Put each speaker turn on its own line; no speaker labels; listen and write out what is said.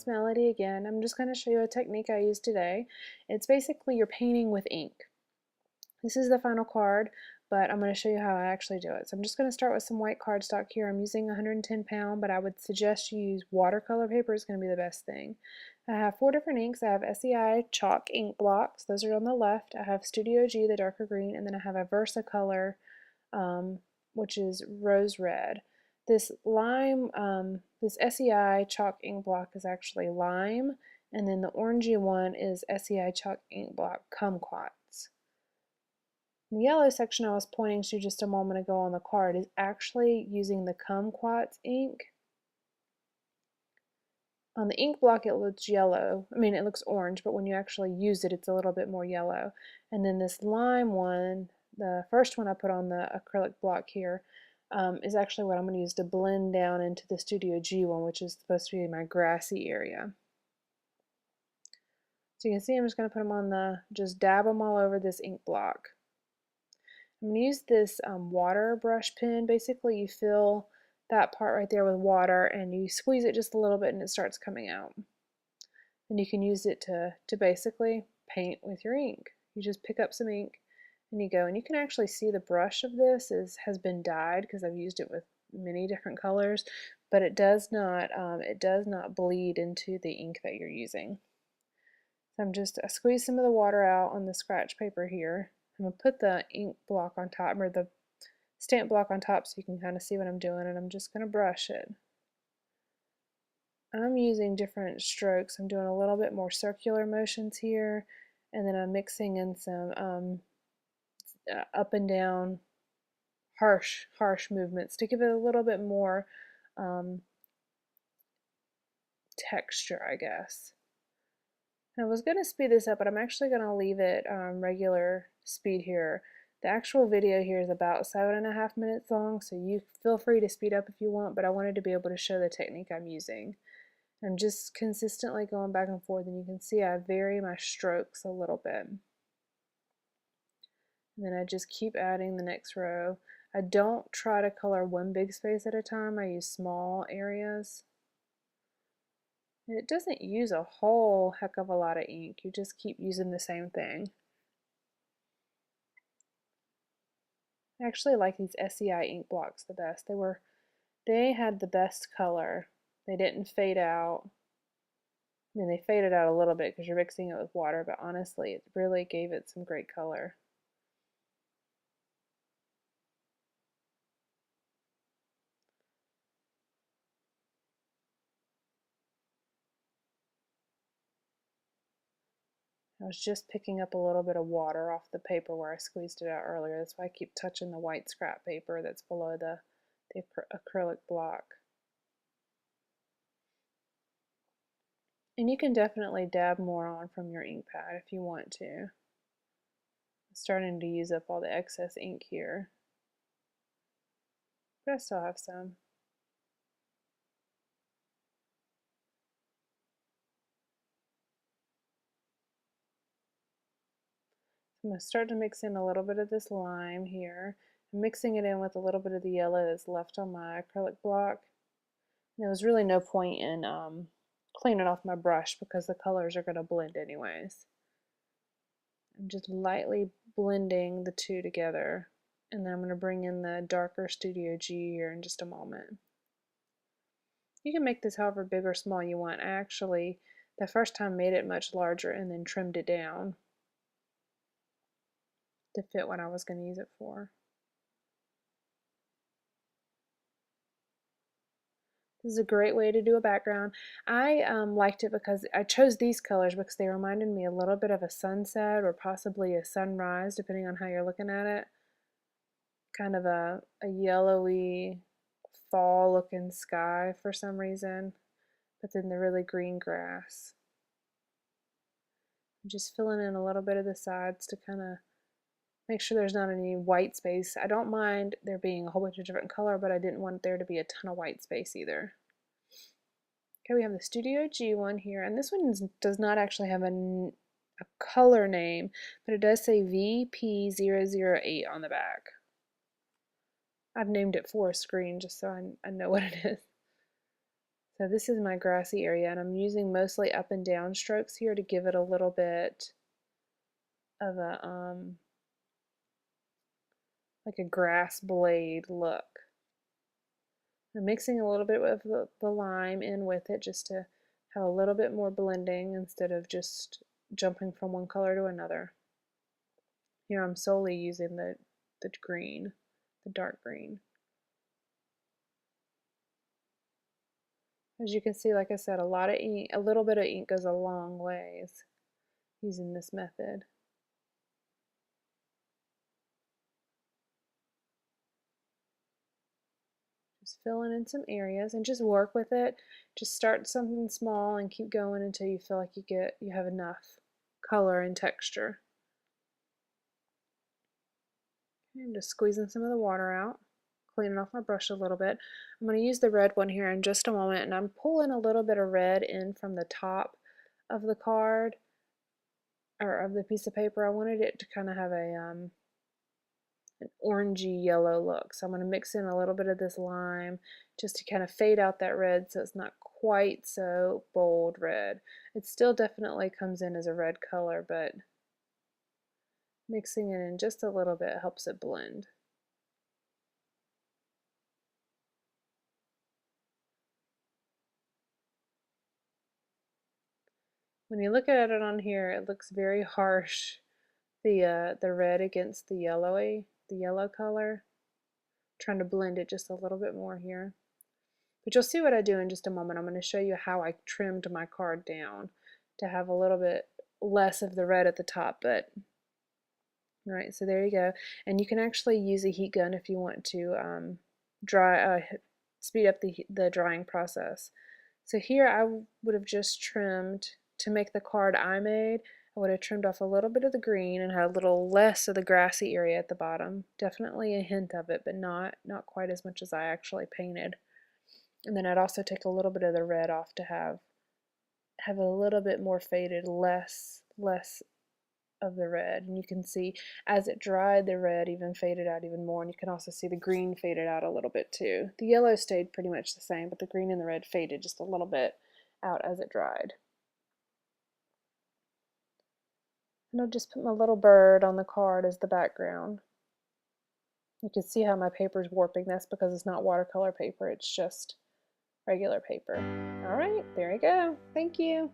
it's Melody again. I'm just going to show you a technique I use today. It's basically you're painting with ink. This is the final card, but I'm going to show you how I actually do it. So I'm just going to start with some white cardstock here. I'm using 110 pound, but I would suggest you use watercolor paper. It's going to be the best thing. I have 4 different inks. I have SEI chalk ink blocks. Those are on the left. I have Studio G, the darker green, and then I have a Versacolor, which is rose red. This lime, this SEI chalk ink block is actually lime, and then the orangey one is SEI chalk ink block kumquats. The yellow section I was pointing to just a moment ago on the card is actually using the kumquats ink. On the ink block it looks yellow, it looks orange, but when you actually use it, it's a little bit more yellow. And then this lime one, the first one I put on the acrylic block here, is actually what I'm going to use to blend down into the Studio G one, which is supposed to be my grassy area. So you can see I'm just going to put them on just dab them all over this ink block. I'm going to use this water brush pen. Basically you fill that part right there with water and you squeeze it just a little bit and it starts coming out. And you can use it to basically paint with your ink. You just pick up some ink and you go, and you can actually see the brush of this has been dyed because I've used it with many different colors, but it does not bleed into the ink that you're using. So I squeeze some of the water out on the scratch paper here. I'm going to put the ink block on top, or the stamp block on top, so you can kind of see what I'm doing, and I'm just going to brush it. I'm using different strokes. I'm doing a little bit more circular motions here, and then I'm mixing in some up and down harsh movements to give it a little bit more texture, I guess. I was going to speed this up, but I'm actually going to leave it regular speed here. The actual video here is about 7.5 minutes long, so you feel free to speed up if you want, but I wanted to be able to show the technique I'm using. I'm just consistently going back and forth, and you can see I vary my strokes a little bit. And then I just keep adding the next row. I don't try to color one big space at a time. I use small areas. And it doesn't use a whole heck of a lot of ink. You just keep using the same thing. I actually like these SEI ink blocks the best. They had the best color. They didn't fade out. They faded out a little bit because you're mixing it with water, but honestly, it really gave it some great color. I was just picking up a little bit of water off the paper where I squeezed it out earlier. That's why I keep touching the white scrap paper that's below the acrylic block. And you can definitely dab more on from your ink pad if you want to. I'm starting to use up all the excess ink here, but I still have some. I'm going to start to mix in a little bit of this lime here. I'm mixing it in with a little bit of the yellow that's left on my acrylic block. And there was really no point in cleaning off my brush because the colors are going to blend anyways. I'm just lightly blending the two together, and then I'm going to bring in the darker Studio G here in just a moment. You can make this however big or small you want. I actually, the first time, made it much larger and then trimmed it down to fit what I was going to use it for. This is a great way to do a background. I liked it because I chose these colors because they reminded me a little bit of a sunset or possibly a sunrise, depending on how you're looking at it. Kind of a yellowy fall looking sky for some reason, but then the really green grass. I'm just filling in a little bit of the sides to kind of make sure there's not any white space. I don't mind there being a whole bunch of different color, but I didn't want there to be a ton of white space either. Okay, we have the Studio G one here, and this one does not actually have a color name, but it does say VP008 on the back. I've named it for a screen just so I know what it is. So this is my grassy area, and I'm using mostly up and down strokes here to give it a little bit of a like a grass blade look. I'm mixing a little bit of the lime in with it just to have a little bit more blending instead of just jumping from one color to another. Here I'm solely using the green, the dark green. As you can see, like I said, a lot of ink, a little bit of ink goes a long ways using this method. Just filling in some areas and just work with it. Just start something small and keep going until you feel like you have enough color and texture. Okay, I'm just squeezing some of the water out, cleaning off my brush a little bit. I'm going to use the red one here in just a moment, and I'm pulling a little bit of red in from the top of the card or of the piece of paper. I wanted it to kind of have an orangey yellow look. So I'm going to mix in a little bit of this lime just to kind of fade out that red so it's not quite so bold red. It still definitely comes in as a red color, but mixing it in just a little bit helps it blend. When you look at it on here, it looks very harsh, the red against the yellow color. I'm trying to blend it just a little bit more here. But you'll see what I do in just a moment. I'm going to show you how I trimmed my card down to have a little bit less of the red at the top. But all right, so there you go. And you can actually use a heat gun if you want to speed up the drying process. So here I would have just trimmed, to make the card I made, I would have trimmed off a little bit of the green and had a little less of the grassy area at the bottom. Definitely a hint of it, but not quite as much as I actually painted. And then I'd also take a little bit of the red off to have a little bit more faded, less of the red. And you can see as it dried, the red even faded out even more, and you can also see the green faded out a little bit too. The yellow stayed pretty much the same, but the green and the red faded just a little bit out as it dried. And I'll just put my little bird on the card as the background. You can see how my paper is warping. That's because it's not watercolor paper, it's just regular paper. All right, there you go. Thank you.